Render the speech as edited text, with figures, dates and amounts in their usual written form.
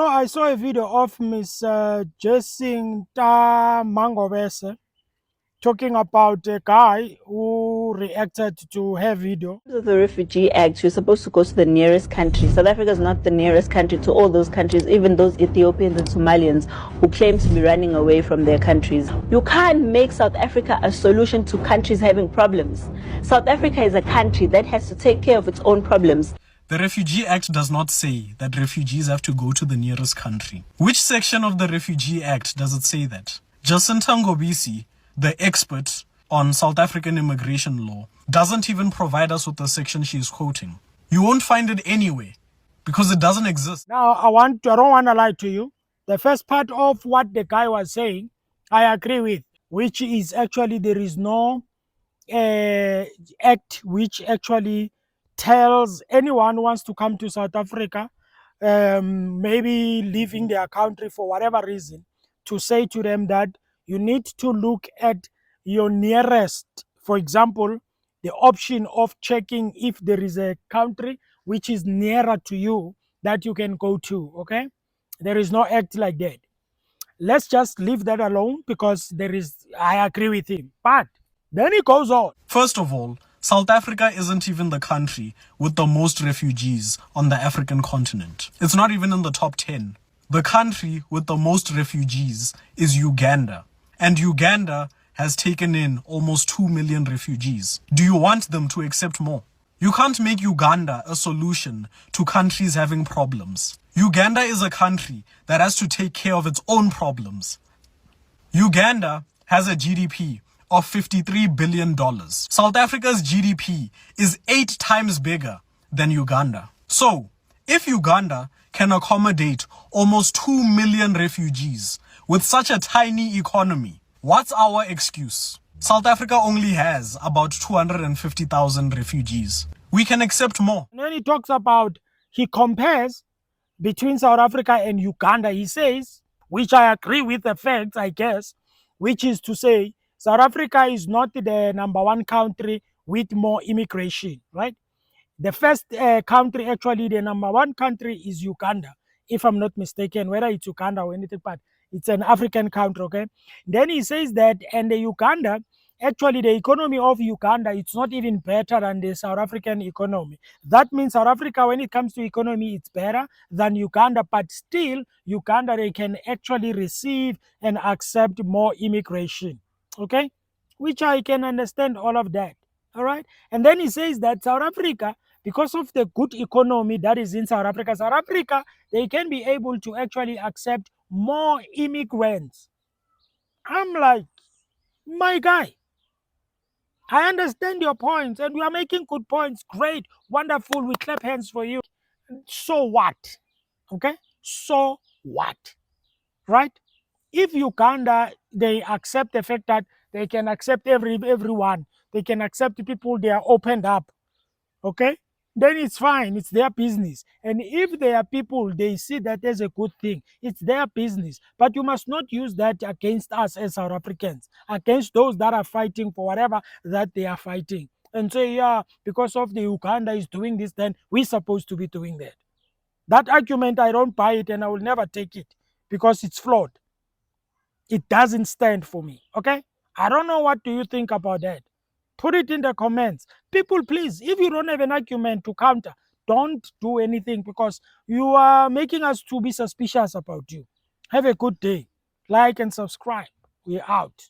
I saw a video of Miss Jacinta MaMgobese talking about a guy who reacted to her video. The Refugee Act, you're supposed to go to the nearest country. South Africa is not the nearest country to all those countries, even those Ethiopians and Somalians who claim to be running away from their countries. You can't make South Africa a solution to countries having problems. South Africa is a country that has to take care of its own problems. The Refugee Act does not say that refugees have to go to the nearest country. Which section of the Refugee Act does it say that? Jacinta MaMgobese, the expert on South African immigration law, doesn't even provide us with the section she is quoting. You won't find it anywhere because it doesn't exist. Now, I don't want to lie to you. The first part of what the guy was saying, I agree with, which is actually there is no act which actually tells anyone who wants to come to South Africa, maybe leaving their country for whatever reason, to say to them that you need to look at your nearest, for example, the option of checking if there is a country which is nearer to you that you can go to. Okay, there is no act like that. Let's just leave that alone because I agree with him. But then he goes on. First of all, South Africa isn't even the country with the most refugees on the African continent. It's not even in the top 10. The country with the most refugees is Uganda. And Uganda has taken in almost 2 million refugees. Do you want them to accept more? You can't make Uganda a solution to countries having problems. Uganda is a country that has to take care of its own problems. Uganda has a GDP of $53 billion. South Africa's GDP is 8 times bigger than Uganda. So, if Uganda can accommodate almost 2 million refugees with such a tiny economy, what's our excuse? South Africa only has about 250,000 refugees. We can accept more. When he talks about, he compares between South Africa and Uganda, he says, which I agree with the facts, I guess, which is to say, South Africa is not the #1 country with more immigration, right? The first country, actually, the #1 country is Uganda, if I'm not mistaken, whether it's Uganda or anything, but it's an African country, okay? Then he says that, and the Uganda, actually, the economy of Uganda, it's not even better than the South African economy. That means South Africa, when it comes to economy, it's better than Uganda, but still, Uganda, they can actually receive and accept more immigration, okay? Which I can understand all of that, all right? And then he says that South Africa, because of the good economy that is in South Africa, they can be able to actually accept more immigrants. I'm like, my guy, I understand your points and we are making good points. Great, wonderful, we clap hands for you. So what? Okay? So what? Right? If Uganda, they accept the fact that they can accept everyone, they can accept the people, they are opened up, okay? Then it's fine, it's their business. And if there are people, they see that as a good thing, it's their business. But you must not use that against us as South Africans, against those that are fighting for whatever that they are fighting. And say, yeah, because of the Uganda is doing this, then we're supposed to be doing that. That argument, I don't buy it and I will never take it because it's flawed. It doesn't stand for me, okay? I don't know, what do you think about that? Put it in the comments. People, please, if you don't have an argument to counter, don't do anything because you are making us to be suspicious about you. Have a good day. Like and subscribe. We're out.